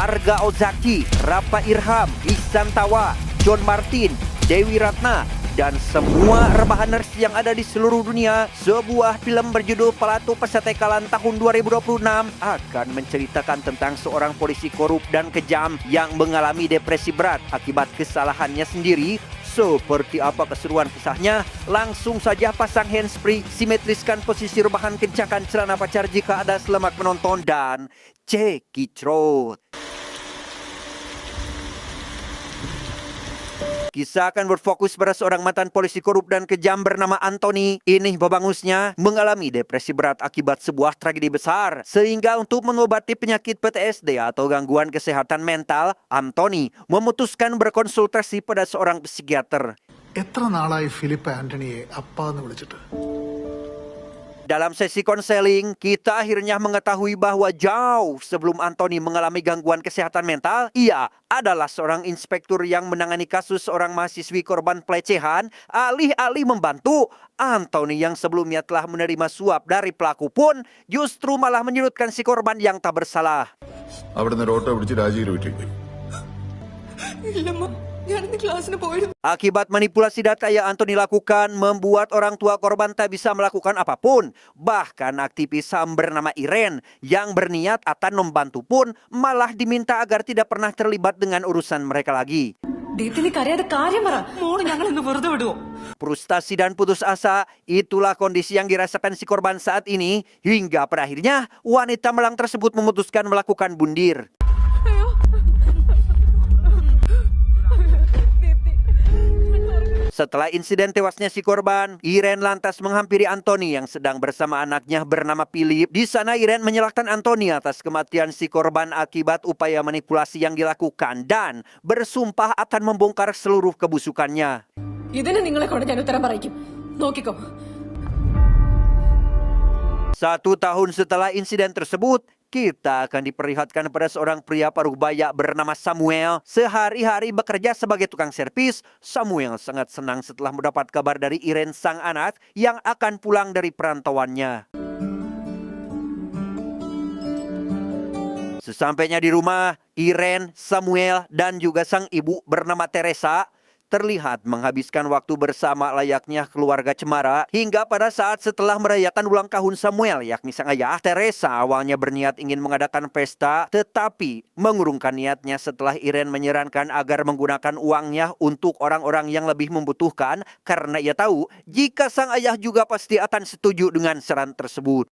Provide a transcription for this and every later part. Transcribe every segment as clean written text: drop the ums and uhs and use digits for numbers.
Arga Ozaki, Rapa Irham, Ihsan Tawa, John Martin, Dewi Ratna, dan semua rebahaners yang ada di seluruh dunia, sebuah film berjudul Pelatu Pesatekalan tahun 2026 akan menceritakan tentang seorang polisi korup dan kejam yang mengalami depresi berat akibat kesalahannya sendiri. Seperti apa keseruan kisahnya? Langsung saja pasang handsfree, simetriskan posisi rebahan, kencangkan celana pacar jika ada selamat menonton, dan check it out. Kisah akan berfokus pada seorang mantan polisi korup dan kejam bernama Anthony. Ini babangusnya mengalami depresi berat akibat sebuah tragedi besar. Sehingga untuk mengobati penyakit PTSD atau gangguan kesehatan mental, Anthony memutuskan berkonsultasi pada seorang psikiater. എത്ര നാളായി ഫിലിപ്പ് ആന്റണിയെ അപ്പാന്ന് വിളിച്ചിട്ട്? Dalam sesi konseling, kita akhirnya mengetahui bahwa jauh sebelum Anthony mengalami gangguan kesehatan mental, ia adalah seorang inspektur yang menangani kasus seorang mahasiswi korban pelecehan. Alih-alih membantu, Anthony yang sebelumnya telah menerima suap dari pelaku pun justru malah menyudutkan si korban yang tak bersalah. Akibat manipulasi data yang Anthony lakukan, membuat orang tua korban tak bisa melakukan apapun. Bahkan aktivis HAM bernama Irene yang berniat akan membantu pun malah diminta agar tidak pernah terlibat dengan urusan mereka lagi. Frustasi dan putus asa, itulah kondisi yang dirasakan si korban saat ini. Hingga pada akhirnya wanita malang tersebut memutuskan melakukan bundir. Setelah insiden tewasnya si korban, Irene lantas menghampiri Anthony yang sedang bersama anaknya bernama Philip. Di sana Irene menyalahkan Anthony atas kematian si korban akibat upaya manipulasi yang dilakukan dan bersumpah akan membongkar seluruh kebusukannya. Satu tahun setelah insiden tersebut, kita akan diperlihatkan pada seorang pria paruh baya bernama Samuel. Sehari-hari bekerja sebagai tukang servis, Samuel sangat senang setelah mendapat kabar dari Irene sang anak yang akan pulang dari perantauannya. Sesampainya di rumah, Irene, Samuel, dan juga sang ibu bernama Teresa terlihat menghabiskan waktu bersama layaknya keluarga cemara. Hingga pada saat setelah merayakan ulang tahun Samuel, yakni sang ayah, Teresa awalnya berniat ingin mengadakan pesta, tetapi mengurungkan niatnya setelah Irene menyarankan agar menggunakan uangnya untuk orang-orang yang lebih membutuhkan, karena ia tahu jika sang ayah juga pasti akan setuju dengan saran tersebut.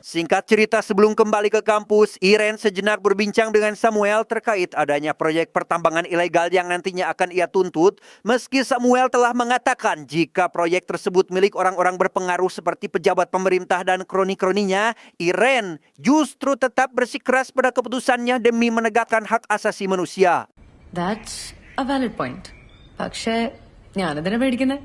Singkat cerita, sebelum kembali ke kampus, Irene sejenak berbincang dengan Samuel terkait adanya proyek pertambangan ilegal yang nantinya akan ia tuntut. Meski Samuel telah mengatakan jika proyek tersebut milik orang-orang berpengaruh seperti pejabat pemerintah dan kroni-kroninya, Irene justru tetap bersikeras pada keputusannya demi menegakkan hak asasi manusia. That's a valid point. പക്ഷേ ഞാനതിനെ പേടിക്കുന്നേ.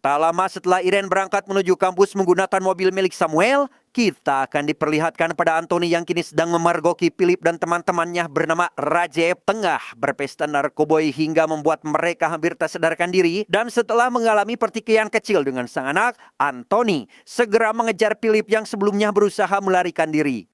Tak lama setelah Irene berangkat menuju kampus menggunakan mobil milik Samuel, kita akan diperlihatkan pada Anthony yang kini sedang memergoki Philip dan teman-temannya bernama Rajep tengah berpesta narkoboy hingga membuat mereka hampir tak sadarkan diri. Dan setelah mengalami pertikaian kecil dengan sang anak, Anthony segera mengejar Philip yang sebelumnya berusaha melarikan diri.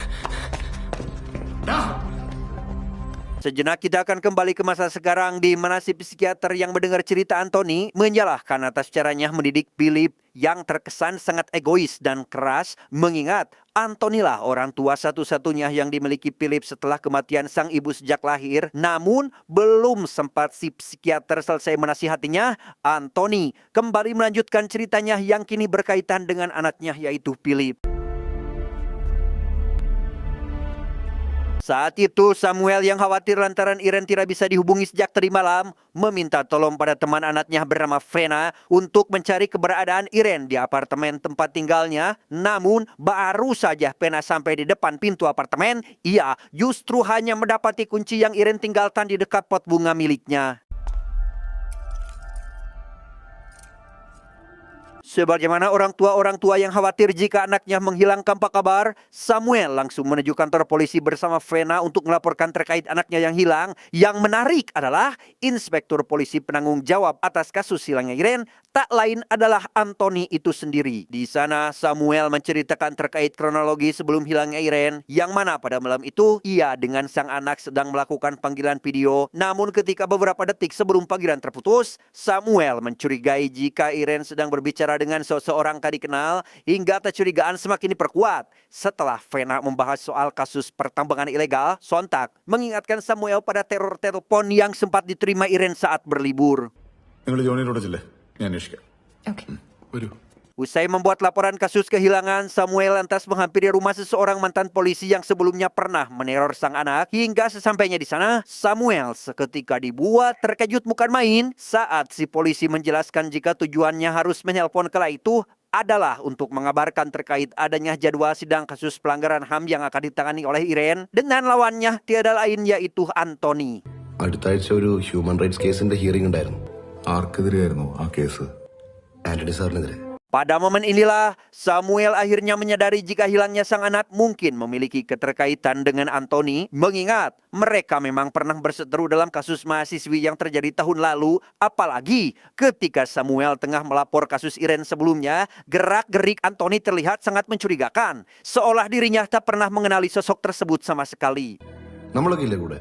Sejenak kita akan kembali ke masa sekarang di mana si psikiater yang mendengar cerita Anthony menyalahkan atas caranya mendidik Philip yang terkesan sangat egois dan keras, mengingat Anthony lah orang tua satu-satunya yang dimiliki Philip setelah kematian sang ibu sejak lahir. Namun belum sempat si psikiater selesai menasihatinya, Anthony kembali melanjutkan ceritanya yang kini berkaitan dengan anaknya yaitu Philip. Saat itu Samuel yang khawatir lantaran Irene tidak bisa dihubungi sejak tadi malam meminta tolong pada teman anaknya bernama Vena untuk mencari keberadaan Irene di apartemen tempat tinggalnya. Namun baru saja Vena sampai di depan pintu apartemen, ia justru hanya mendapati kunci yang Irene tinggalkan di dekat pot bunga miliknya. Sebagaimana orang tua yang khawatir jika anaknya menghilang tanpa kabar, Samuel langsung menuju kantor polisi bersama Vena untuk melaporkan terkait anaknya yang hilang. Yang menarik adalah inspektur polisi penanggung jawab atas kasus hilangnya Irene tak lain adalah Anthony itu sendiri. Di sana Samuel menceritakan terkait kronologi sebelum hilangnya Irene, yang mana pada malam itu ia dengan sang anak sedang melakukan panggilan video. Namun ketika beberapa detik sebelum panggilan terputus, Samuel mencurigai jika Irene sedang berbicara dengan seseorang tak dikenal, hingga kecurigaan semakin diperkuat setelah Vena membahas soal kasus pertambangan ilegal. Sontak mengingatkan Samuel pada teror telepon yang sempat diterima Irene saat berlibur. നിങ്ങൾ ജോണിയോട് ചെല്ലേ ഞാൻ അന്വേഷിക്കാം Okay. വരൂ. Usai membuat laporan kasus kehilangan, Samuel lantas menghampiri rumah seseorang mantan polisi yang sebelumnya pernah meneror sang anak. Hingga sesampainya di sana, Samuel seketika dibuat terkejut bukan main saat si polisi menjelaskan jika tujuannya harus menelpon kala itu adalah untuk mengabarkan terkait adanya jadwal sidang kasus pelanggaran HAM yang akan ditangani oleh Irene dengan lawannya tiada lain yaitu Anthony. അടുത്ത ആഴ്ച ഒരു human rights കേസിന്റെ ഹിയറിംഗ് ഉണ്ടായിരുന്നു. ആർക്കെതിരെയായിരുന്നു ആ കേസ്? ആന്റണി സാറിനെതിരെ. Pada momen inilah, Samuel akhirnya menyadari jika hilangnya sang anak mungkin memiliki keterkaitan dengan Anthony, mengingat mereka memang pernah berseteru dalam kasus mahasiswi yang terjadi tahun lalu. Apalagi ketika Samuel tengah melapor kasus Irene sebelumnya, gerak-gerik Anthony terlihat sangat mencurigakan, seolah dirinya tak pernah mengenali sosok tersebut sama sekali. നമ്മളൊക്കെ ഇല്ലേ കൂടെ?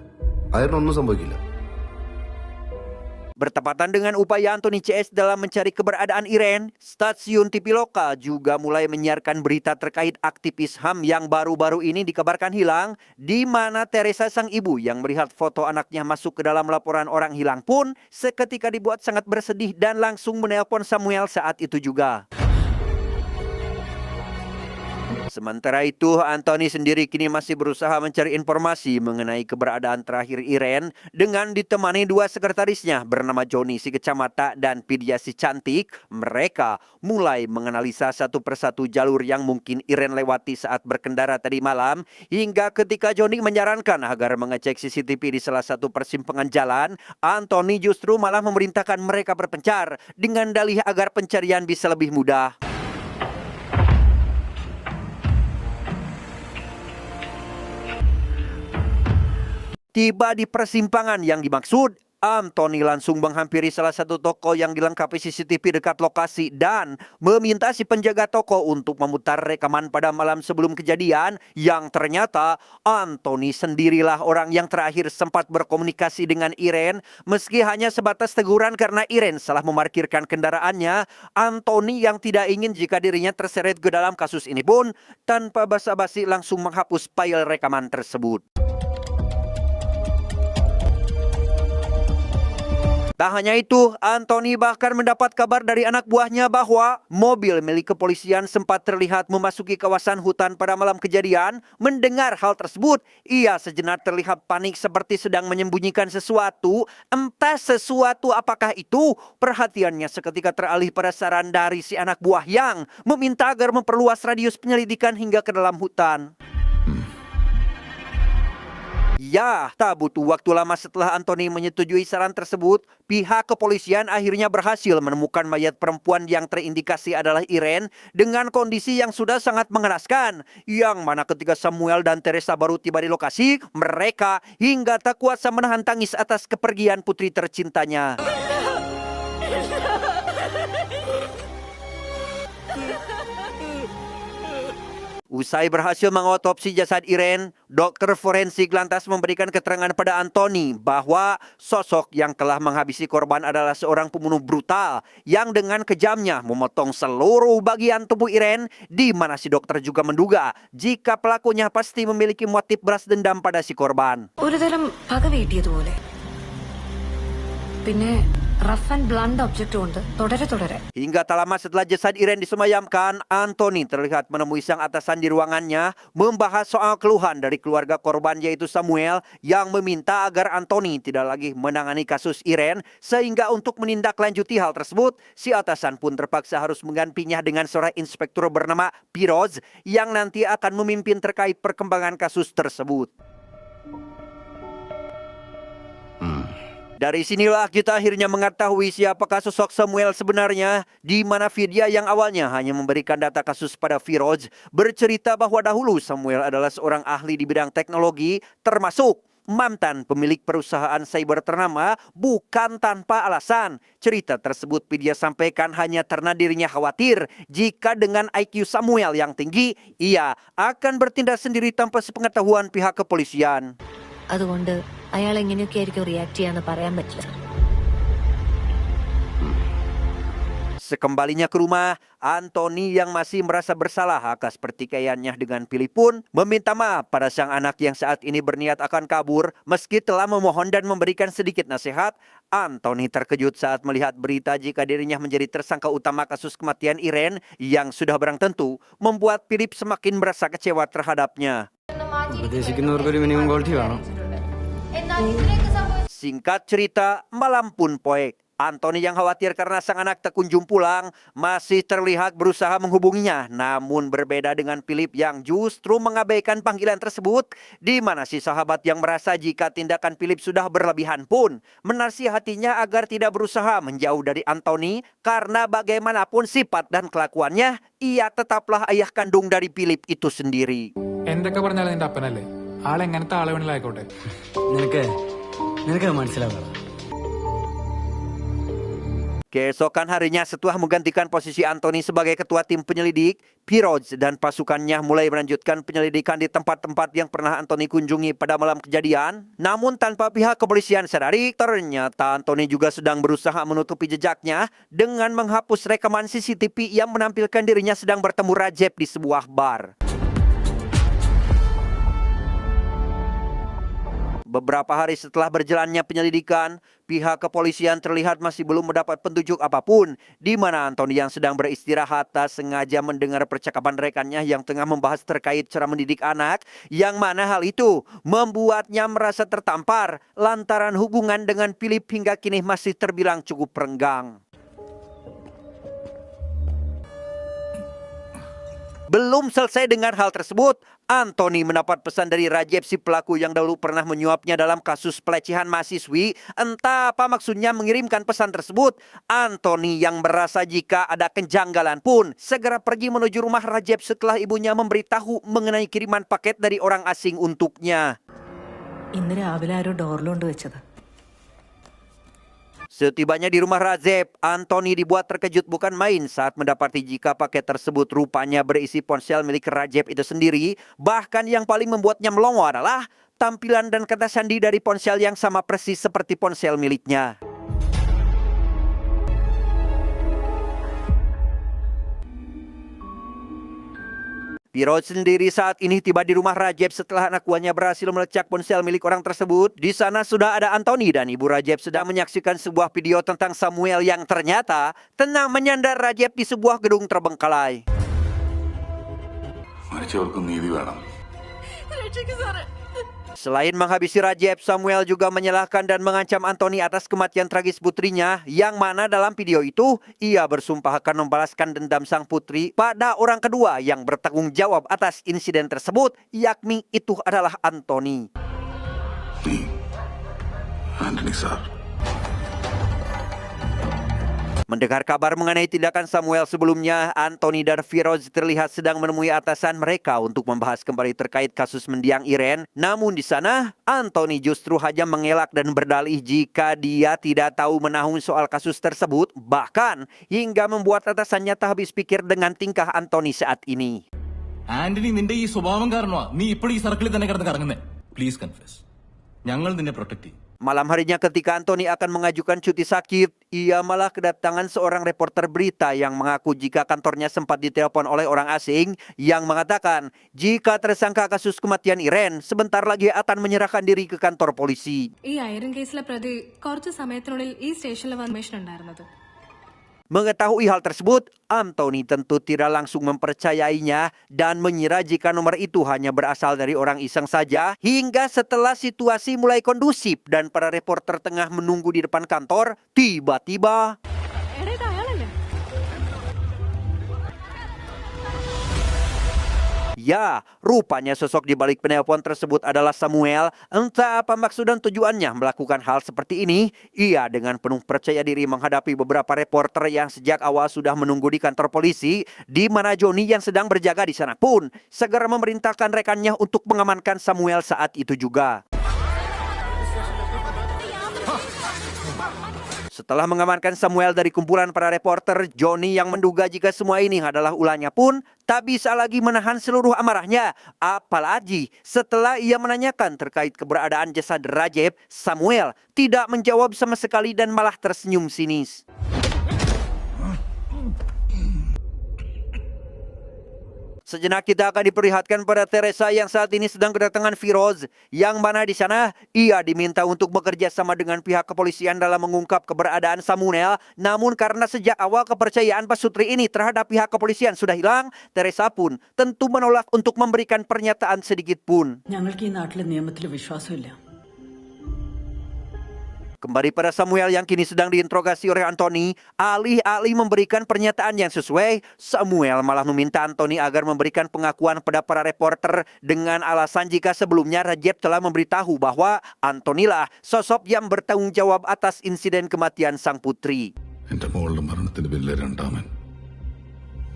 അയാളിനൊന്നും സംഭവിക്കില്ല. Bertepatan dengan upaya Anthony CS dalam mencari keberadaan Irene, stasiun TV lokal juga mulai menyiarkan berita terkait aktivis HAM yang baru-baru ini dikabarkan hilang, di mana Teresa sang ibu yang melihat foto anaknya masuk ke dalam laporan orang hilang pun seketika dibuat sangat bersedih dan langsung menelpon Samuel saat itu juga. Sementara itu, Anthony sendiri kini masih berusaha mencari informasi mengenai keberadaan terakhir Irene dengan ditemani dua sekretarisnya bernama Johnny si kecamata dan Pidia si cantik. Mereka mulai menganalisa satu persatu jalur yang mungkin Irene lewati saat berkendara tadi malam, hingga ketika Johnny menyarankan agar mengecek CCTV di salah satu persimpangan jalan, Anthony justru malah memerintahkan mereka berpencar dengan dalih agar pencarian bisa lebih mudah. Tiba di persimpangan yang dimaksud, Anthony langsung menghampiri salah satu toko yang dilengkapi CCTV dekat lokasi dan meminta si penjaga toko untuk memutar rekaman pada malam sebelum kejadian, yang ternyata Anthony sendirilah orang yang terakhir sempat berkomunikasi dengan Irene. Meski hanya sebatas teguran karena Irene salah memarkirkan kendaraannya, Anthony yang tidak ingin jika dirinya terseret ke dalam kasus ini pun tanpa basa-basi langsung menghapus file rekaman tersebut. Tak hanya itu, Anthony bahkan mendapat kabar dari anak buahnya bahwa mobil milik kepolisian sempat terlihat memasuki kawasan hutan pada malam kejadian. Mendengar hal tersebut, ia sejenak terlihat panik seperti sedang menyembunyikan sesuatu. Entah sesuatu apakah itu, perhatiannya seketika teralih pada saran dari si anak buah yang meminta agar memperluas radius penyelidikan hingga ke dalam hutan. Ya, tak butuh waktu lama setelah Anthony menyetujui saran tersebut, pihak kepolisian akhirnya berhasil menemukan mayat perempuan yang terindikasi adalah Irene dengan kondisi yang sudah sangat mengenaskan. Yang mana ketika Samuel dan Teresa baru tiba di lokasi, mereka hingga tak kuasa menahan tangis atas kepergian putri tercintanya. Usai berhasil mengotopsi jasad Irene, dokter forensik lantas memberikan keterangan pada Anthony bahwa sosok yang telah menghabisi korban adalah seorang pembunuh brutal yang dengan kejamnya memotong seluruh bagian tubuh Irene, di mana si dokter juga menduga jika pelakunya pasti memiliki motif balas dendam pada si korban. ഒരുതരം പക വീട്ടിയതുപോലെ പിന്നെ rough and blunt object കൊണ്ട് തുടരെ. Hingga tak lama setelah jasad Irene disemayamkan, Anthony terlihat menemui sang atasan di ruangannya membahas soal keluhan dari keluarga korban yaitu Samuel yang meminta agar Anthony tidak lagi menangani kasus Irene, sehingga untuk menindaklanjuti hal tersebut, si atasan pun terpaksa harus menggantinya dengan seorang inspektur bernama Piroz yang nanti akan memimpin terkait perkembangan kasus tersebut. Dari sinilah kita akhirnya mengetahui siapakah sosok Samuel sebenarnya, di mana Vidya yang awalnya hanya memberikan data kasus pada Firoz bercerita bahwa dahulu Samuel adalah seorang ahli di bidang teknologi, termasuk mantan pemilik perusahaan cyber ternama, bukan tanpa alasan. Cerita tersebut Vidya sampaikan hanya karena dirinya khawatir jika dengan IQ Samuel yang tinggi, ia akan bertindak sendiri tanpa sepengetahuan pihak kepolisian. അതുകൊണ്ട് അയാൾ എങ്ങനെയൊക്കെ ആയിരിക്കും റിയാക്ട് ചെയ്യാന്ന് പറയാൻ പറ്റില്ല. Sekembalinya ke rumah, Anthony yang masih merasa bersalah atas pertikaiannya dengan Philip pun meminta maaf pada sang anak yang saat ini berniat akan kabur. Meski telah memohon dan memberikan sedikit nasihat, Anthony terkejut saat melihat berita jika dirinya menjadi tersangka utama kasus kematian Irene yang sudah barang tentu membuat Philip semakin merasa kecewa terhadapnya. Singkat cerita, malam pun poek. Anthony yang khawatir karena sang anak tak kunjung pulang masih terlihat berusaha menghubunginya. Namun berbeda dengan Philip yang justru mengabaikan panggilan tersebut, di mana si sahabat yang merasa jika tindakan Philip sudah berlebihan pun menasihatinya agar tidak berusaha menjauh dari Anthony karena bagaimanapun sifat dan kelakuannya, ia tetaplah ayah kandung dari Philip itu sendiri. എന്തൊക്കെ പറഞ്ഞാലും നിന്റെ അപ്പനല്ലേ, ആളെങ്ങനത്തെ ആളെ വേണമെങ്കിലും ആയിക്കോട്ടെ. നിനക്ക് മനസ്സിലാവുക. Keesokan harinya setelah menggantikan posisi Anthony sebagai ketua tim penyelidik, Firoz dan pasukannya mulai melanjutkan penyelidikan di tempat-tempat yang pernah Anthony kunjungi pada malam kejadian. Namun tanpa pihak kepolisian sadari, ternyata Anthony juga sedang berusaha menutupi jejaknya dengan menghapus rekaman CCTV yang menampilkan dirinya sedang bertemu Rajab di sebuah bar. Beberapa hari setelah berjalannya penyelidikan, pihak kepolisian terlihat masih belum mendapat petunjuk apapun, di mana Anthony yang sedang beristirahat tak sengaja mendengar percakapan rekannya yang tengah membahas terkait cara mendidik anak, yang mana hal itu membuatnya merasa tertampar lantaran hubungan dengan Philip hingga kini masih terbilang cukup renggang. Belum selesai dengan hal tersebut, Anthony mendapat pesan dari Rajab si pelaku yang dahulu pernah menyuapnya dalam kasus pelecehan mahasiswi. Entah apa maksudnya mengirimkan pesan tersebut. Anthony yang merasa jika ada kejanggalan pun segera pergi menuju rumah Rajab setelah ibunya memberitahu mengenai kiriman paket dari orang asing untuknya. ഇന്ന് രാവിലെ ആരോ ഡോറിലുണ്ട് വെച്ചത്. Setibanya di rumah Rajab, Anthony dibuat terkejut bukan main saat mendapati jika paket tersebut rupanya berisi ponsel milik Rajab itu sendiri. Bahkan yang paling membuatnya melongo adalah tampilan dan kata sandi dari ponsel yang sama persis seperti ponsel miliknya. Firoz sendiri saat ini tiba di rumah Rajab setelah anak buahnya berhasil melecak ponsel milik orang tersebut. Di sana sudah ada Anthony dan ibu Rajab sedang menyaksikan sebuah video tentang Samuel yang ternyata tengah menyandar Rajab di sebuah gedung terbengkalai. മരിച്ചവർക്ക് നീതി വേണം. Selain menghabisi Rajab, Samuel juga menyalahkan dan mengancam Anthony atas kematian tragis putrinya, yang mana dalam video itu ia bersumpah akan membalaskan dendam sang putri pada orang kedua yang bertanggung jawab atas insiden tersebut, yakni itu adalah Anthony. നീ Antony sir. Mendengar kabar mengenai tindakan Samuel sebelumnya, Anthony dan Firoz terlihat sedang menemui atasan mereka untuk membahas kembali terkait kasus mendiang Irene. Namun di sana, Anthony justru hanya mengelak dan berdalih jika dia tidak tahu menahun soal kasus tersebut, bahkan hingga membuat atasannya tak habis pikir dengan tingkah Anthony saat ini. Antony, നിന്റെ ഈ സ്വഭാവം കാരണമാ നീ ഇപ്പോൾ ഈ സർക്കിളിൽ തന്നെ കിടന്ന് കറങ്ങുന്നേ. Please confess. ഞങ്ങൾ നിന്നെ പ്രൊട്ടക്ട് ചെയ്യും. Malam harinya ketika Anthony akan mengajukan cuti sakit, ia malah kedatangan seorang reporter berita yang mengaku jika kantornya sempat ditelepon oleh orang asing yang mengatakan jika tersangka kasus kematian Irene sebentar lagi akan menyerahkan diri ke kantor polisi. ഈ ഐറൻ കേസിലെ പ്രതി കുറച്ച് സമയത്തിനുള്ളിൽ ഈ സ്റ്റേഷനിൽ വന്ന അന്വേഷണം ഉണ്ടായിരുന്നത്. Mengetahui hal tersebut, Anthony tentu tidak langsung mempercayainya dan mengira jika nomor itu hanya berasal dari orang iseng saja, hingga setelah situasi mulai kondusif dan para reporter tengah menunggu di depan kantor, tiba-tiba ya, rupanya sosok di balik penelpon tersebut adalah Samuel. Entah apa maksud dan tujuannya melakukan hal seperti ini. Ia dengan penuh percaya diri menghadapi beberapa reporter yang sejak awal sudah menunggu di kantor polisi, di mana Johnny yang sedang berjaga di sana pun segera memerintahkan rekannya untuk mengamankan Samuel saat itu juga. Setelah mengamankan Samuel dari kumpulan para reporter, Johnny yang menduga jika semua ini adalah ulahnya pun tak bisa lagi menahan seluruh amarahnya. Apalagi setelah ia menanyakan terkait keberadaan jasad Rajab, Samuel tidak menjawab sama sekali dan malah tersenyum sinis. Sejenak kita akan diperlihatkan pada Teresa yang saat ini sedang kedatangan Firoz, yang mana di sana ia diminta untuk bekerja sama dengan pihak kepolisian dalam mengungkap keberadaan Samuel. Namun karena sejak awal kepercayaan Pasutri ini terhadap pihak kepolisian sudah hilang, Teresa pun tentu menolak untuk memberikan pernyataan sedikit pun. ഞങ്ങൾക്ക് ഈ നാട്ടിലെ നിയമത്തിൽ വിശ്വാസമില്ല. Kembali pada Samuel yang kini sedang diinterogasi oleh Anthony, alih-alih memberikan pernyataan yang sesuai, Samuel malah meminta Anthony agar memberikan pengakuan pada para reporter dengan alasan jika sebelumnya Rajab telah memberitahu bahwa Anthony lah sosok yang bertanggung jawab atas insiden kematian sang putri. എന്റെ മോളുടെ മരണത്തിന് പിന്നിലെ രണ്ടാമൻ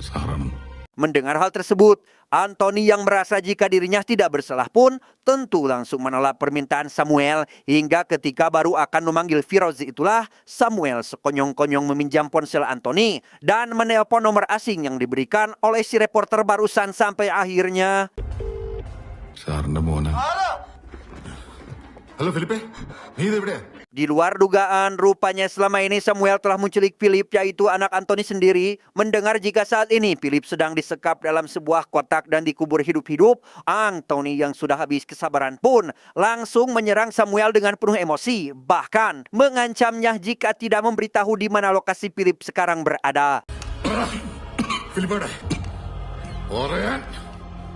സാറാണ്. Mendengar hal tersebut, Anthony yang merasa jika dirinya tidak bersalah pun tentu langsung menolak permintaan Samuel, hingga ketika baru akan memanggil Firoz itulah Samuel sekonyong-konyong meminjam ponsel Anthony dan menelpon nomor asing yang diberikan oleh si reporter barusan sampai akhirnya. സാറിന്റെ മോനെ. Halo Felipe, നീ ഇതെവിടെയാ? Di luar dugaan, rupanya selama ini Samuel telah menculik Philip, yaitu anak Anthony sendiri. Mendengar jika saat ini Philip sedang disekap dalam sebuah kotak dan dikubur hidup-hidup, Anthony yang sudah habis kesabaran pun langsung menyerang Samuel dengan penuh emosi. Bahkan mengancamnya jika tidak memberitahu di mana lokasi Philip sekarang berada. ഫിലിപ്പേടെ പറയാൻ.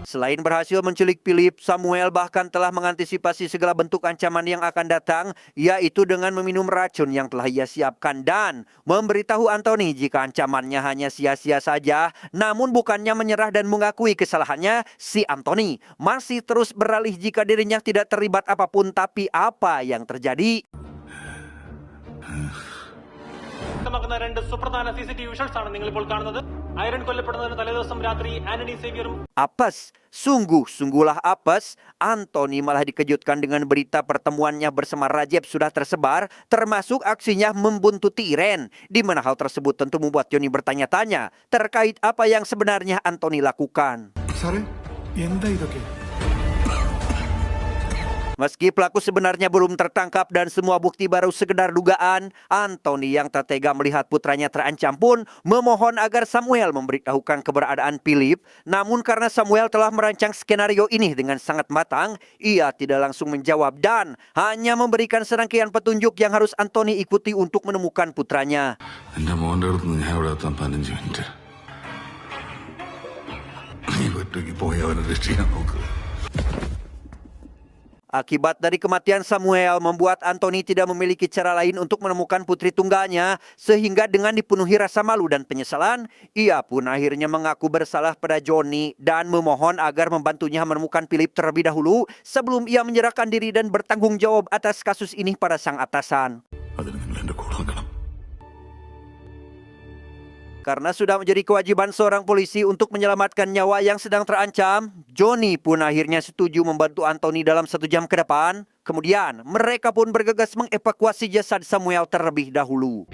Selain berhasil menculik Philip, Samuel bahkan telah mengantisipasi segala bentuk ancaman yang akan datang, yaitu dengan meminum racun yang telah ia siapkan dan memberitahu Anthony jika ancamannya hanya sia-sia saja. Namun bukannya menyerah dan mengakui kesalahannya, si Anthony masih terus beralih jika dirinya tidak terlibat apapun. Tapi apa yang terjadi? Apes, sungguhlah apes. Anthony malah dikejutkan dengan berita pertemuannya bersama Rajab sudah tersebar, termasuk aksinya membuntuti Iren, di mana hal tersebut tentu membuat Johnny bertanya-tanya terkait apa yang sebenarnya Anthony lakukan. സാറേ എന്താ ഇതൊക്കെ? Meski pelaku sebenarnya belum tertangkap dan semua bukti baru sekedar dugaan, Anthony yang tak tega melihat putranya terancam pun memohon agar Samuel memberitahukan keberadaan Philip. Namun karena Samuel telah merancang skenario ini dengan sangat matang, ia tidak langsung menjawab dan hanya memberikan serangkaian petunjuk yang harus Anthony ikuti untuk menemukan putranya. എന്റെ മോന്റെ അടുത്ത് നിന്ന് ഞാൻ ഇവിടെ എത്താൻ 15 മിനിറ്റ്. നീ പറ്റുമെങ്കിൽ പോയി അവനെ രക്ഷിക്കാൻ നോക്ക്. Akibat dari kematian Samuel membuat Anthony tidak memiliki cara lain untuk menemukan putri tunggalnya, sehingga dengan dipenuhi rasa malu dan penyesalan, ia pun akhirnya mengaku bersalah pada Johnny dan memohon agar membantunya menemukan Philip terlebih dahulu sebelum ia menyerahkan diri dan bertanggung jawab atas kasus ini pada sang atasan. അതിന് നിങ്ങൾ എന്റെ കൂടെ നിൽക്കണം. Karena sudah menjadi kewajiban seorang polisi untuk menyelamatkan nyawa yang sedang terancam, Johnny pun akhirnya setuju membantu Anthony dalam 1 jam ke depan. Kemudian, mereka pun bergegas mengevakuasi jasad Samuel terlebih dahulu.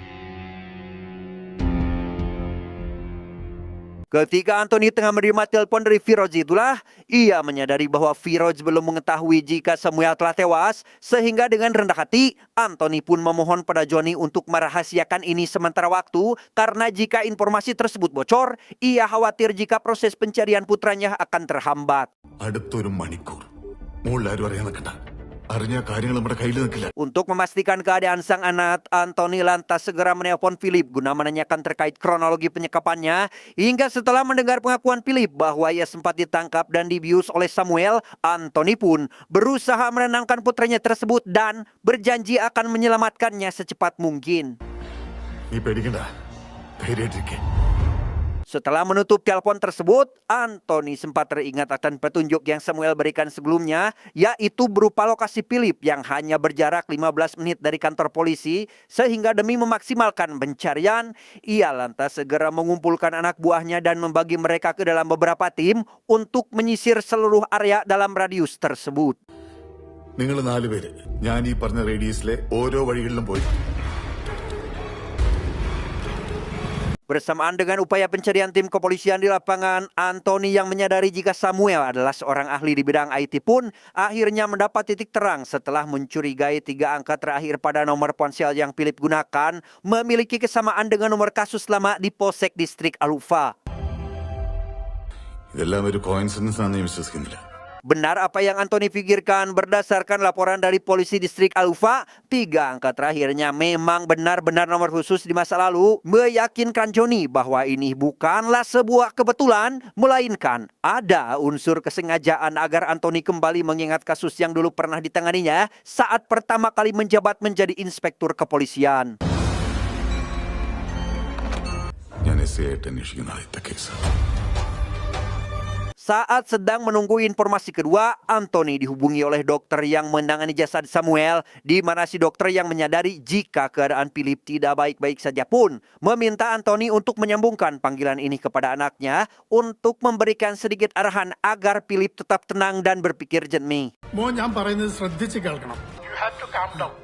Ketika Anthony tengah menerima telepon dari Firoz itulah, ia menyadari bahwa Firoz belum mengetahui jika Samuel telah tewas, sehingga dengan rendah hati, Anthony pun memohon pada Johnny untuk merahasiakan ini sementara waktu, karena jika informasi tersebut bocor, ia khawatir jika proses pencarian putranya akan terhambat. അടുത്തൊരു മണിക്കൂർ മോളാരും അറിയാൻ നിൽക്കണ്ട. അറിഞ്ഞ കാര്യങ്ങൾ നമ്മുടെ കയ്യിൽ നിൽക്കില്ല. Untuk memastikan keadaan sang anak, Anthony lantas segera menelpon Philip guna menanyakan terkait kronologi penyekapannya. Hingga setelah mendengar pengakuan Philip bahwa ia sempat ditangkap dan dibius oleh Samuel, Anthony pun berusaha menenangkan putranya tersebut dan berjanji akan menyelamatkannya secepat mungkin. നീ പേടിക്കണ്ട, ധൈര്യമായിട്ടിരിക്കെ. Setelah menutup telepon tersebut, Anthony sempat teringat akan petunjuk yang Samuel berikan sebelumnya, yaitu berupa lokasi Philip yang hanya berjarak 15 menit dari kantor polisi, sehingga demi memaksimalkan pencarian, ia lantas segera mengumpulkan anak buahnya dan membagi mereka ke dalam beberapa tim untuk menyisir seluruh area dalam radius tersebut. നിങ്ങൾ 4 പേര് ഞാൻ ഈ പറഞ്ഞ റേഡിയസിലെ ഓരോ വഴികളിലും പോയി Bersamaan dengan upaya pencarian tim kepolisian di lapangan, Anthony yang menyadari jika Samuel adalah seorang ahli di bidang IT pun akhirnya mendapat titik terang setelah mencurigai 3 angka terakhir pada nomor ponsel yang Philip gunakan memiliki kesamaan dengan nomor kasus lama di Polsek Distrik Al-Ufa. ഇതെല്ലാം ഒരു കോയിൻസിഡൻസ് ആണെന്ന് ഞാൻ വിശ്വസിക്കുന്നില്ല. Benar apa yang Anthony pikirkan berdasarkan laporan dari polisi distrik Al-Ufa, 3 angka terakhirnya memang benar-benar nomor khusus di masa lalu, meyakinkan Johnny bahwa ini bukanlah sebuah kebetulan, melainkan ada unsur kesengajaan agar Anthony kembali mengingat kasus yang dulu pernah ditanganinya saat pertama kali menjabat menjadi inspektur kepolisian. ഞാൻ SI ആയിട്ട് അന്വേഷിക്കുന്ന ആദ്യത്തെ case. Saat sedang menunggu informasi kedua, Anthony dihubungi oleh dokter yang menangani jasad Samuel, di mana si dokter yang menyadari jika keadaan Philip tidak baik-baik saja pun meminta Anthony untuk menyambungkan panggilan ini kepada anaknya untuk memberikan sedikit arahan agar Philip tetap tenang dan berpikir jernih. മോൻ ഞാൻ പറയുന്നത് ശ്രദ്ധിച്ച് കേൾക്കണം. You have to calm down.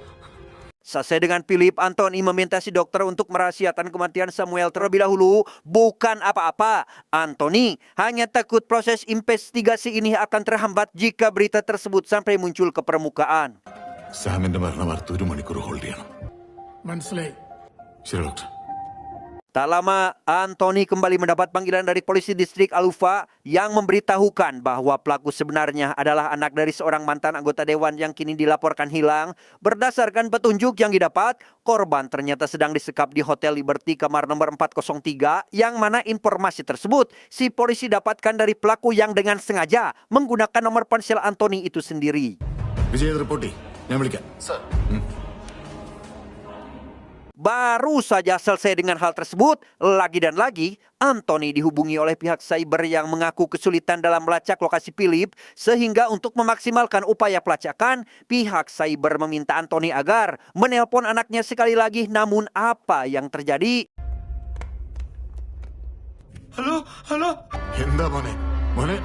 Selesai dengan Philip, Anthony meminta si dokter untuk merahasiakan kematian Samuel terlebih dahulu. Bukan apa-apa. Anthony hanya takut proses investigasi ini akan terhambat jika berita tersebut sampai muncul ke permukaan. സാമിന്റെ മരണ വാർത്ത 1 മണിക്കൂർ ഹോൾഡ് ചെയ്യണം. മനസ്സിലായി. ശരി doctor. Tak lama, Anthony kembali mendapat panggilan dari polisi distrik Al-Ufa yang memberitahukan bahwa pelaku sebenarnya adalah anak dari seorang mantan anggota dewan yang kini dilaporkan hilang. Berdasarkan petunjuk yang didapat, korban ternyata sedang disekap di Hotel Liberty kamar nomor 403, yang mana informasi tersebut si polisi dapatkan dari pelaku yang dengan sengaja menggunakan nomor ponsel Anthony itu sendiri. Vijay report ചെയ്യ്. ഞാൻ വിളിക്കാം. Baru saja selesai dengan hal tersebut, lagi dan lagi, Anthony dihubungi oleh pihak cyber yang mengaku kesulitan dalam melacak lokasi Philip, sehingga untuk memaksimalkan upaya pelacakan, pihak cyber meminta Anthony agar menelpon anaknya sekali lagi. Namun apa yang terjadi? Hello എന്താ മോനെ? മോനെ?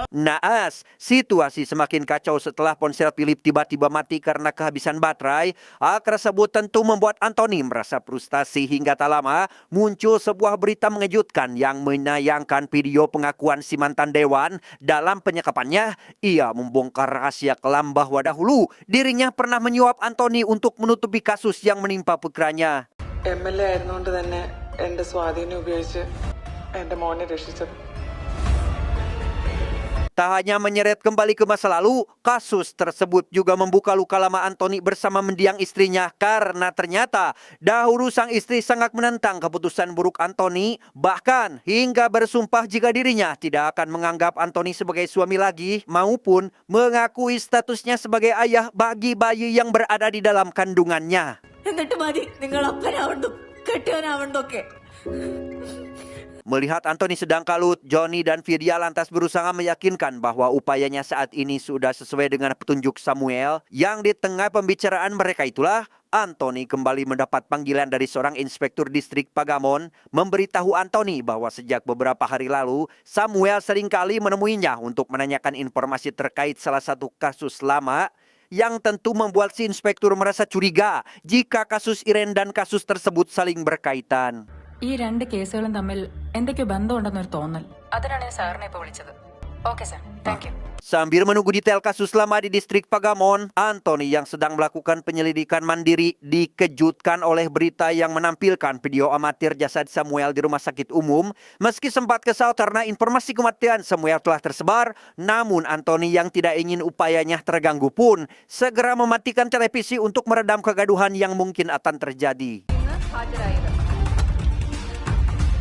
Naas, situasi semakin kacau setelah ponsel Philip tiba-tiba mati karena kehabisan baterai. Hal tersebut tentu membuat Anthony merasa frustasi hingga tak lama muncul sebuah berita mengejutkan yang menayangkan video pengakuan si mantan dewan. Dalam penyekapannya, ia membongkar rahasia kelam bahwa dahulu dirinya pernah menyuap Anthony untuk menutupi kasus yang menimpa putranya. MLA ആയിരുന്നുകൊണ്ട് തന്നെ എന്റെ സ്വാധീനം ഉപയോഗിച്ച് എന്റെ മോനെ രക്ഷിച്ചത്. Tak hanya menyeret kembali ke masa lalu, kasus tersebut juga membuka luka lama Anthony bersama mendiang istrinya, karena ternyata dahulu sang istri sangat menentang keputusan buruk Anthony, bahkan hingga bersumpah jika dirinya tidak akan menganggap Anthony sebagai suami lagi maupun mengakui statusnya sebagai ayah bagi bayi yang berada di dalam kandungannya. എന്നിട്ട് മതി നിങ്ങൾ അപ്പനാവണ്ടും കെട്ടിയവനാവണ്ടൊക്കെ. Melihat Anthony sedang kalut, Johnny dan Vidya lantas berusaha meyakinkan bahwa upayanya saat ini sudah sesuai dengan petunjuk Samuel. Yang di tengah pembicaraan mereka itulah, Anthony kembali mendapat panggilan dari seorang inspektur distrik Pagamon, memberitahu Anthony bahwa sejak beberapa hari lalu, Samuel seringkali menemuinya untuk menanyakan informasi terkait salah satu kasus lama, yang tentu membuat si inspektur merasa curiga jika kasus Iren dan kasus tersebut saling berkaitan. ഈ 2 കേസുകളും തമ്മിൽ എന്തൊക്കെയോ ബന്ധമുണ്ടെന്നൊരു തോന്നൽ. അതിനാണ് ഞാൻ സാറിനെ ഇപ്പോൾ വിളിച്ചത്. Okay sir, thank you. Sambil menunggu detail kasus lama di distrik Pagamon, Anthony yang sedang melakukan penyelidikan mandiri dikejutkan oleh berita yang menampilkan video amatir jasad Samuel di rumah sakit umum. Meski sempat kesal karena informasi kematian Samuel telah tersebar, namun Anthony yang tidak ingin upayanya terganggu pun segera mematikan televisi untuk meredam kegaduhan yang mungkin akan terjadi.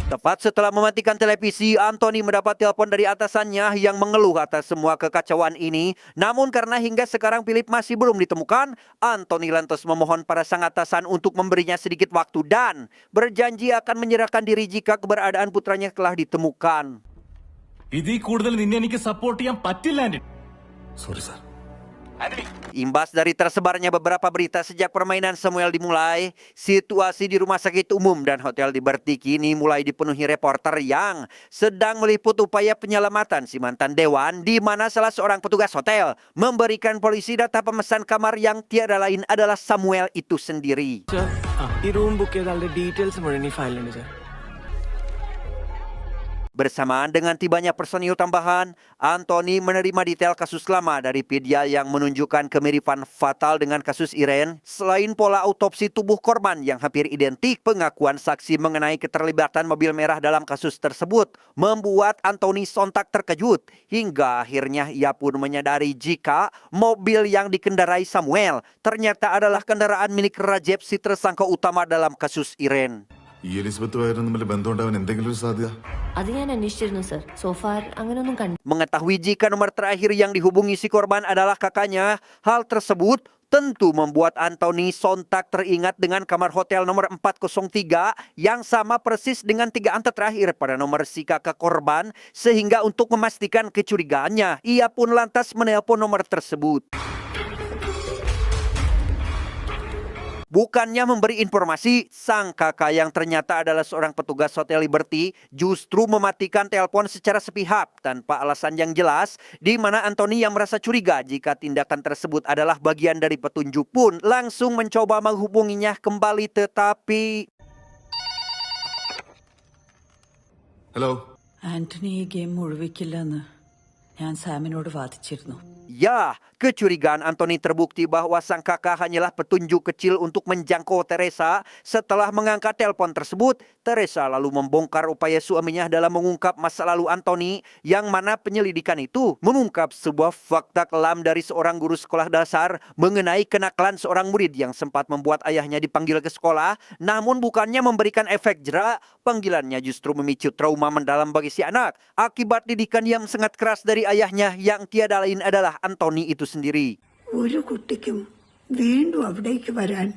Tepat setelah mematikan televisi, Anthony mendapat telepon dari atasannya yang mengeluh atas semua kekacauan ini. Namun karena hingga sekarang Philip masih belum ditemukan, Anthony lantas memohon pada sang atasan untuk memberinya sedikit waktu dan berjanji akan menyerahkan diri jika keberadaan putranya telah ditemukan. ഇതിൽ കൂടുതൽ നിന്നെ എനിക്ക് സപ്പോർട്ട് ചെയ്യാൻ പറ്റില്ല Antony. Sorry sir. Imbas dari tersebarnya beberapa berita sejak permainan Samuel dimulai, situasi di rumah sakit umum dan hotel Liberty kini mulai dipenuhi reporter yang sedang meliput upaya penyelamatan si mantan dewan, di mana salah seorang petugas hotel memberikan polisi data pemesan kamar yang tiada lain adalah Samuel itu sendiri. ഈ room book ചെയ്ത ആളുടെ ഡീറ്റെയിൽസ് മുഴുവൻ ഈ ഫയലിലുണ്ട് sir. Bersamaan dengan tibanya personil tambahan, Anthony menerima detail kasus lama dari media yang menunjukkan kemiripan fatal dengan kasus Iren. Selain pola autopsi tubuh korban yang hampir identik, pengakuan saksi mengenai keterlibatan mobil merah dalam kasus tersebut membuat Anthony sontak terkejut. Hingga akhirnya ia pun menyadari jika mobil yang dikendarai Samuel ternyata adalah kendaraan milik Rajab, si tersangka utama dalam kasus Iren. ഈ എലിസബത്തുമായിരുന്നു തമ്മിൽ ബന്ധമുണ്ടാവാൻ എന്തെങ്കിലും ഒരു സാധ്യത? അത് ഞാൻ അന്വേഷിച്ചിരുന്നു സർ. സോഫാർ അങ്ങനെയൊന്നും കണ്ടു. Mengetahui jika nomor terakhir yang dihubungi si korban adalah kakaknya, hal tersebut tentu membuat Anthony sontak teringat dengan kamar hotel nomor 403 yang sama persis dengan 3 angka terakhir pada nomor si kakak korban, sehingga untuk memastikan kecurigaannya, ia pun lantas menelpon nomor tersebut. Bukannya memberi informasi, sang kakak yang ternyata adalah seorang petugas Hotel Liberty justru mematikan telepon secara sepihak tanpa alasan yang jelas, di mana Anthony yang merasa curiga jika tindakan tersebut adalah bagian dari petunjuk pun langsung mencoba menghubunginya kembali, tetapi... Halo. Antony ഈ ഗെയിം മുഴുവിക്കില്ലെന്ന് ഞാൻ സാമിനോട് വാദിച്ചിരുന്നു. Ya, kecurigaan Anthony terbukti bahwa sang kakak hanyalah petunjuk kecil untuk menjangkau Teresa. Setelah mengangkat telepon tersebut, Teresa lalu membongkar upaya suaminya dalam mengungkap masa lalu Anthony, yang mana penyelidikan itu mengungkap sebuah fakta kelam dari seorang guru sekolah dasar mengenai kenakalan seorang murid yang sempat membuat ayahnya dipanggil ke sekolah. Namun bukannya memberikan efek jera, panggilannya justru memicu trauma mendalam bagi si anak akibat didikan yang sangat keras dari ayahnya yang tiada lain adalah Anthony itu sendiri. ഒരു കുട്ടിക്കും വീണ്ടും അവിടേക്ക് വരാൻ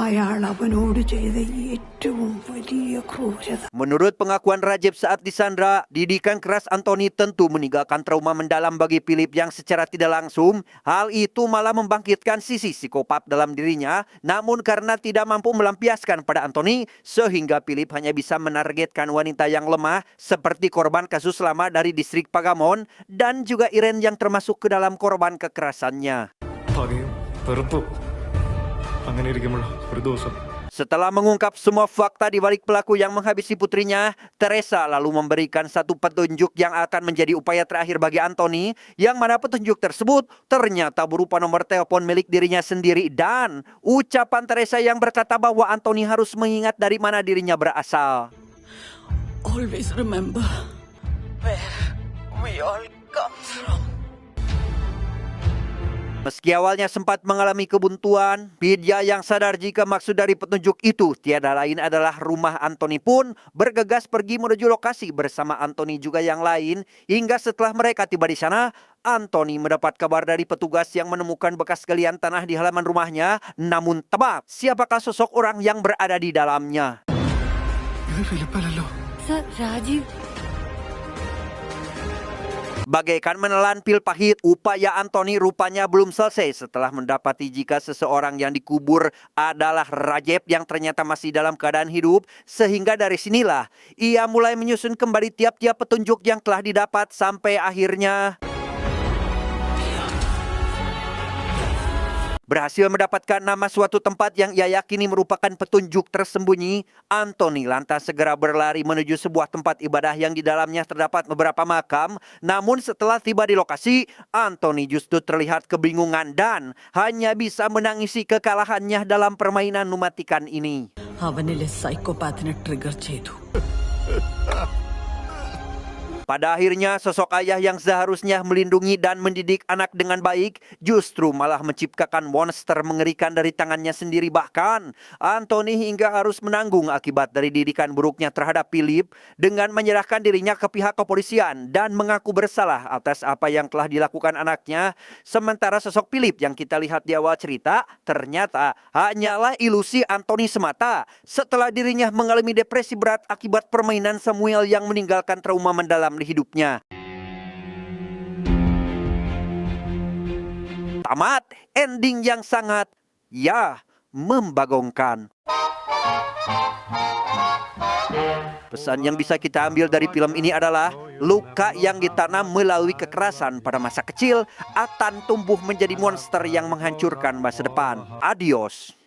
അയാൾ അവനോട് ചെയ്ത ഏറ്റവും വലിയ ക്രൂരത. Menurut pengakuan Rajab saat disandra, didikan keras Anthony tentu meninggalkan trauma mendalam bagi Philip yang secara tidak langsung. Hal itu malah membangkitkan sisi psikopat dalam dirinya. Namun karena tidak mampu melampiaskan pada Anthony, sehingga Philip hanya bisa menargetkan wanita yang lemah seperti korban kasus lama dari distrik Pagamon dan juga Iren yang termasuk ke dalam korban kekerasannya. Setelah mengungkap semua fakta di balik pelaku yang menghabisi putrinya, Teresa lalu memberikan satu petunjuk yang akan menjadi upaya terakhir bagi Anthony, yang mana petunjuk tersebut ternyata berupa nomor telepon milik dirinya sendiri dan ucapan Teresa yang berkata bahwa Anthony harus mengingat dari mana dirinya berasal. Always remember where we all come from. Meski awalnya sempat mengalami kebuntuan, Vidya yang sadar jika maksud dari petunjuk itu tiada lain adalah rumah Anthony pun bergegas pergi menuju lokasi bersama Anthony juga yang lain. Hingga setelah mereka tiba di sana, Anthony mendapat kabar dari petugas yang menemukan bekas galian tanah di halaman rumahnya. Namun tebak, siapakah sosok orang yang berada di dalamnya? Sir Rajeev. Bagaikan menelan pil pahit, upaya Anthony rupanya belum selesai setelah mendapati jika seseorang yang dikubur adalah Rajab yang ternyata masih dalam keadaan hidup. Sehingga dari sinilah ia mulai menyusun kembali tiap-tiap petunjuk yang telah didapat sampai akhirnya berhasil mendapatkan nama suatu tempat yang ia yakini merupakan petunjuk tersembunyi. Anthony lantas segera berlari menuju sebuah tempat ibadah yang di dalamnya terdapat beberapa makam. Namun setelah tiba di lokasi, Anthony justru terlihat kebingungan dan hanya bisa menangisi kekalahannya dalam permainan mematikan ini. അവനിലെ സൈക്കോപാത്തിനെ ട്രിഗർ ചെയ്തു. Pada akhirnya, sosok ayah yang seharusnya melindungi dan mendidik anak dengan baik justru malah menciptakan monster mengerikan dari tangannya sendiri. Bahkan, Anthony hingga harus menanggung akibat dari didikan buruknya terhadap Philip dengan menyerahkan dirinya ke pihak kepolisian dan mengaku bersalah atas apa yang telah dilakukan anaknya. Sementara sosok Philip yang kita lihat di awal cerita ternyata hanyalah ilusi Anthony semata setelah dirinya mengalami depresi berat akibat permainan Samuel yang meninggalkan trauma mendalam di hidupnya. Tamat ending yang sangat membagongkan. Pesan yang bisa kita ambil dari film ini adalah luka yang ditanam melalui kekerasan pada masa kecil akan tumbuh menjadi monster yang menghancurkan masa depan. Adios.